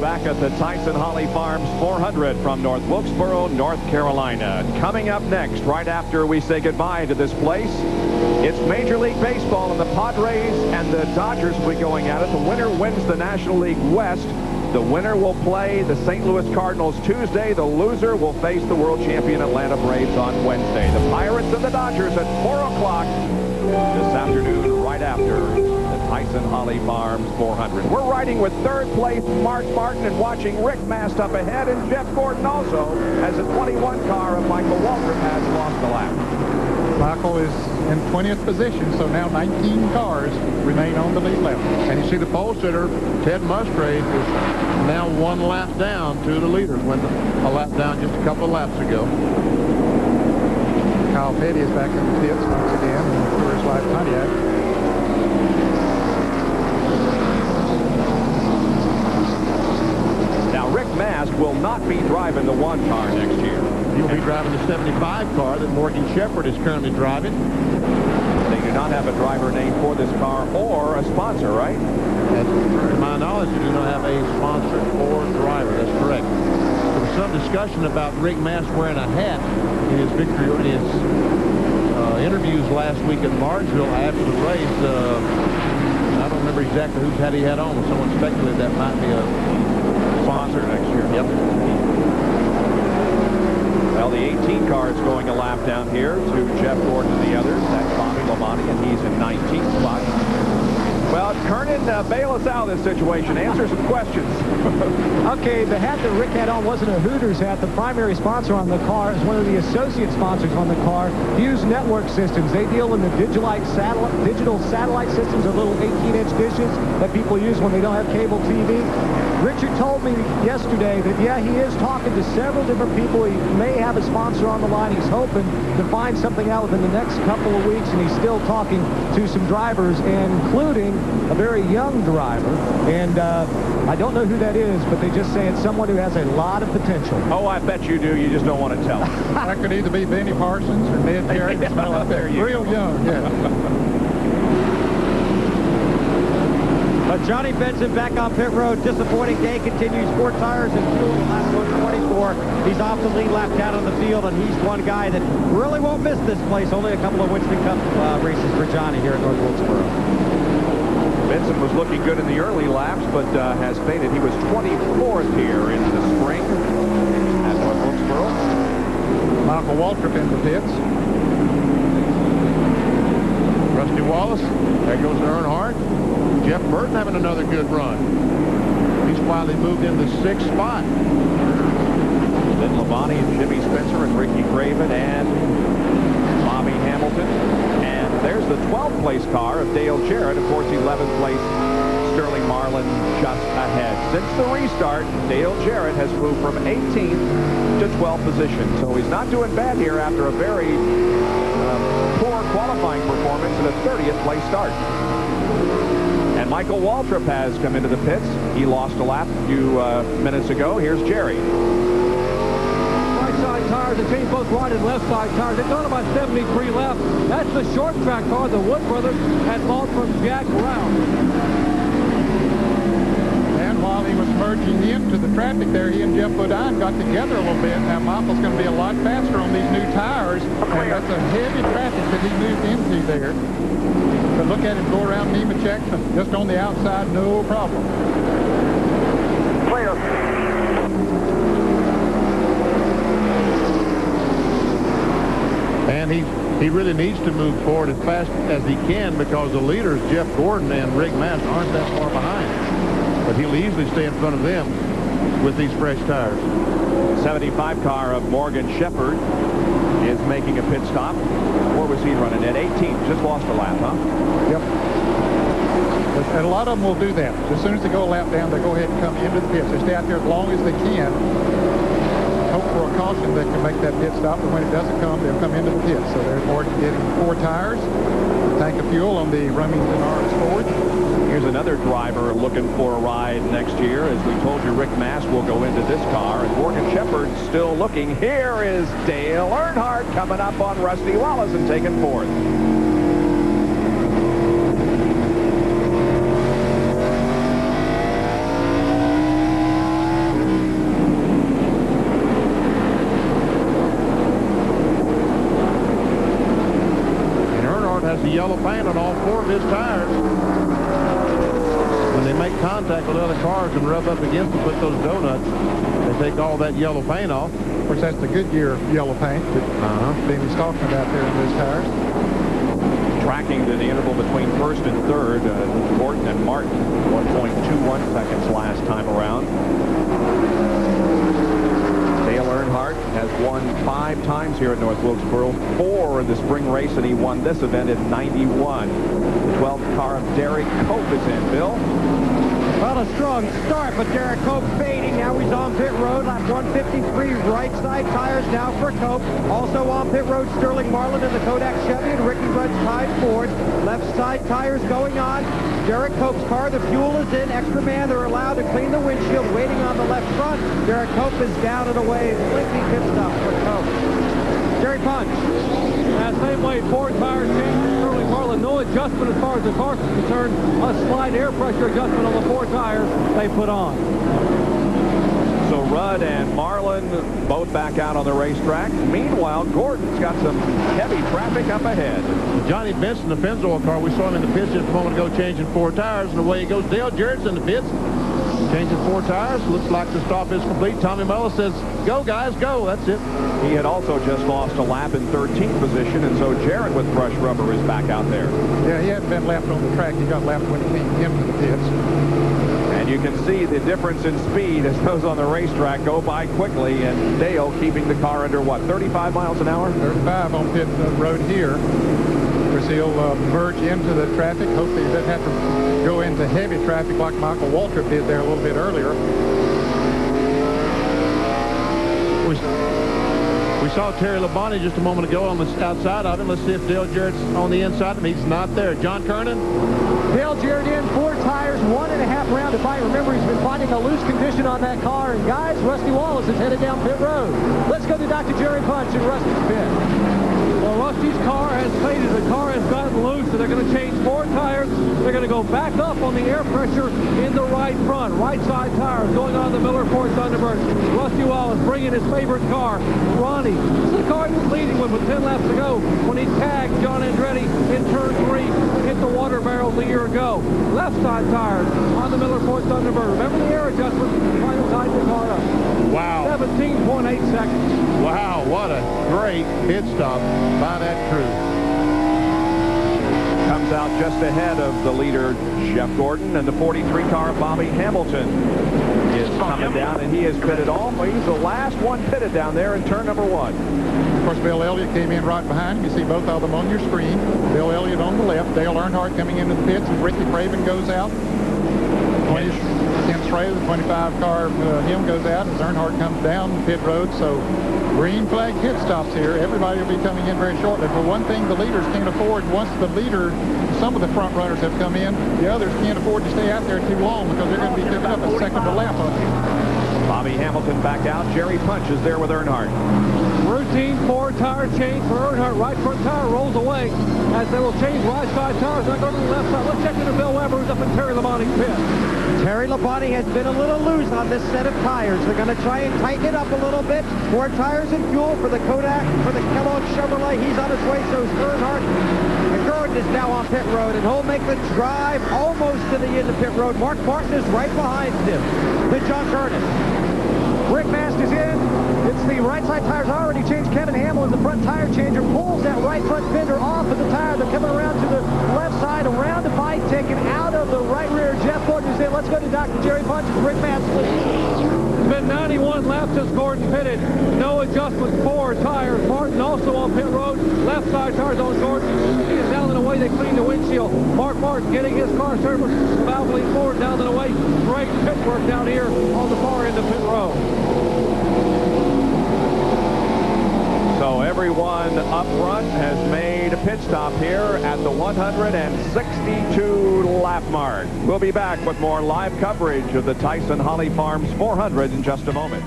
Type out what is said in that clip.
back at the Tyson Holly Farms 400 from North Wilkesboro, North Carolina. Coming up next, right after we say goodbye to this place, it's Major League Baseball, and the Padres and the Dodgers will be going at it. The winner wins the National League West. The winner will play the St. Louis Cardinals Tuesday. The loser will face the world champion Atlanta Braves on Wednesday. The Pirates and the Dodgers at 4 o'clock this afternoon, right after the Tyson Holly Farms 400. We're riding with third place Mark Martin and watching Rick Mast up ahead, and Jeff Gordon also, as the 21 car of Michael Waltrip has lost a lap. Michael is in 20th position, so now 19 cars remain on the lead lap. And you see the pole sitter, Ted Musgrave, is now 1 lap down to the leader, when a lap down just a couple of laps ago. Kyle Petty is back in the pits once again in the Coors Light Pontiac. Now, Rick Mast will not be driving the 1 car next year. He'll be driving the 75 car that Morgan Shepherd is currently driving. They do not have a driver name for this car or a sponsor, right? To my knowledge, they do not have a sponsor or driver. That's correct. There was some discussion about Rick Mast wearing a hat in his victory, in his interviews last week in Martinsville after the race. I don't remember exactly whose hat he had on. Someone speculated that might be a Sponsor next year. Yep. Well, the 18 car is going a lap down here to Jeff Gordon and the others. That's Bobby Labonte, and he's in 19th spot. Well, Kernan, bail us out of this situation. Answer some questions. Okay, the hat that Rick had on wasn't a Hooters hat. The primary sponsor on the car is one of the associate sponsors on the car, Hughes Network Systems. They deal in the digital satellite systems, or little 18-inch dishes that people use when they don't have cable TV. Richard told me yesterday that, yeah, he is talking to several different people. He may have a sponsor on the line. He's hoping to find something out within the next couple of weeks, and he's still talking to some drivers, including a very young driver. And I don't know who that is, but they just say it's someone who has a lot of potential. Oh, I bet you do. You just don't want to tell. That could either be Benny Parsons or Ned Terry. There you Real go. young, yeah. Johnny Benson back on pit road. Disappointing day continues. 4 tires and fuel lap 124. He's off the lead lap down on the field, and he's one guy that really won't miss this place. Only a couple of Winston Cup races for Johnny here at North Wilkesboro. Benson was looking good in the early laps, but has faded. He was 24th here in the spring at North Wilkesboro. Michael Waltrip in the pits. Rusty Wallace. There goes Earnhardt. Jeff Burton having another good run. He's finally moved into 6th spot. Then Labonte and Jimmy Spencer and Ricky Craven and Bobby Hamilton. And there's the 12th place car of Dale Jarrett. Of course, 11th place Sterling Marlin just ahead. Since the restart, Dale Jarrett has moved from 18th to 12th position. So he's not doing bad here after a very poor qualifying performance and a 30th place start. And Michael Waltrip has come into the pits. He lost a lap a few minutes ago. Here's Jerry. Right side tires, they changed both right and left side tires. They've gone about 73 left. That's the short track car the Wood brothers had bought from Jack Brown. And while he was merging into the traffic there, he and Jeff Bodine got together a little bit. Now Michael's going to be a lot faster on these new tires, and that's a heavy traffic that he moved into there. But look at him go around Nemechek, just on the outside, no problem. Clear. And he really needs to move forward as fast as he can, because the leaders, Jeff Gordon and Rick Mast, aren't that far behind. But he'll easily stay in front of them with these fresh tires. 75 car of Morgan Shepherd is making a pit stop. Where was he running at? 18th. Just lost a lap, huh? Yep. And a lot of them will do that. As soon as they go a lap down, they go ahead and come into the pits. They stay out there as long as they can. Hope for a caution that can make that pit stop, but when it doesn't come, they'll come into the pits. So there's Morgan getting 4 tires, a tank of fuel on the Remington RS4. Here's another driver looking for a ride next year. As we told you, Rick Mast will go into this car, and Morgan Shepherd still looking. Here is Dale Earnhardt coming up on Rusty Wallace and taking 4th. yellow paint on all 4 of his tires. When they make contact with other cars and rub up against them, put those donuts, they take all that yellow paint off. Of course, that's the Goodyear yellow paint that Davey's talking about there in those tires. Tracking to the interval between first and third, Gordon and Martin, 1.21 seconds last time around. Dale Earnhardt has won 5 times here at North Wilkesboro, 4 in the spring race, and he won this event in '91. The 12th car of Derek Cope is in, Bill. Well, a strong start, but Derek Cope fading. Now he's on pit road. Lap 153, right side tires now for Cope. Also on pit road, Sterling Marlin in the Kodak Chevy and Ricky Rudd's tied Ford. Left side tires going on. Derek Cope's car, the fuel is in. Extra man, they're allowed to clean the windshield, waiting on the left front. Derek Cope is down and away. Lengthy pit stop for Cope. Jerry Punch. That same way, 4 tires changed for Sterling Marlin. No adjustment as far as the car is concerned. A slight air pressure adjustment on the 4 tires they put on. So Rudd and Marlin both back out on the racetrack. Meanwhile, Gordon's got some heavy traffic up ahead. Johnny Benson, the Pennzoil car, we saw him in the pits just a moment ago changing 4 tires, and away he goes. Dale Jarrett's in the pits, changing 4 tires. Looks like the stop is complete. Tommy Mello says, go, guys, go. That's it. He had also just lost a lap in 13th position, and so Jarrett with brushed rubber is back out there. Yeah, he hadn't been lapped on the track. He got lapped when he came into the pits. And you can see the difference in speed as those on the racetrack go by quickly, and Dale keeping the car under, what, 35 miles an hour? 35 on pit road here. Of course, he'll merge into the traffic. Hopefully he doesn't have to go into heavy traffic like Michael Waltrip did there a little bit earlier. We saw Terry Labonte just a moment ago on the outside of him. Let's see if Dale Jarrett's on the inside of him. He's not there. John Kernan. Dale Jarrett in, 4 tires, 1.5 round to fight. Remember, he's been finding a loose condition on that car. And guys, Rusty Wallace is headed down pit road. Let's go to Dr. Jerry Punch in Rusty's pit. Well, Rusty's car has faded. The car has gotten loose, so they're going to change 4 tires. They're going to go back up on the air pressure in the right front. Right side tires going on the Miller Ford Thunderbird. Rusty Wallace bringing his favorite car, Ronnie. This is the car he was leading with 10 laps to go when he tagged John Andretti in turn 3, hit the water barrels a year ago. Left side tires on the Miller Ford Thunderbird. Remember the air adjustment, final tied the car up. Wow. 17.8 seconds. Wow, what a great pit stop by that crew. Comes out just ahead of the leader, Jeff Gordon, and the 43 car, Bobby Hamilton, is coming down, and he has pitted all. He's the last one pitted down there in turn number 1. Of course, Bill Elliott came in right behind him. You see both of them on your screen. Bill Elliott on the left, Dale Earnhardt coming into the pits, and Ricky Craven goes out. Ken Schrader, the 25 car, him goes out as Earnhardt comes down the pit road. So green flag pit stops here. Everybody will be coming in very shortly. For one thing, the leaders can't afford, once the leader, some of the front runners have come in, the others can't afford to stay out there too long because they're going to be picking up a second to lap on you. Bobby Hamilton back out. Jerry Punch is there with Earnhardt. Routine 4 tire change for Earnhardt. Right front tire rolls away as they will change right side tires. Now go to the left side. Let's check into Bill Weber, who's up in Terry Labonte's pit. Terry Labonte has been a little loose on this set of tires. They're going to try and tighten it up a little bit. More tires and fuel for the Kodak, for the Kellogg Chevrolet. He's on his way, so is Earnhardt. And Gordon is now on pit road, and he'll make the drive almost to the end of pit road. Mark Martin is right behind him. Then John Kernan. Rick Mast is in. It's the right side tires already changed. Kevin Hamill in the front tire changer pulls that right front fender off of the tire. They're coming around to the left side, around the bike, taken out of the right rear. Jeff Gordon is in. Let's go to Dr. Jerry Punch and Rick Mast. It's been 91 laps since Gordon pitted. No adjustments, 4 tires. Martin also on pit road. Left side tires on Gordon. He is down and away. They clean the windshield. Mark Martin getting his car serviced. Valve lean forward, down and away. Great pit work down here on the far end of pit road. So everyone up front has made a pit stop here at the 162 lap mark. We'll be back with more live coverage of the Tyson Holly Farms 400 in just a moment.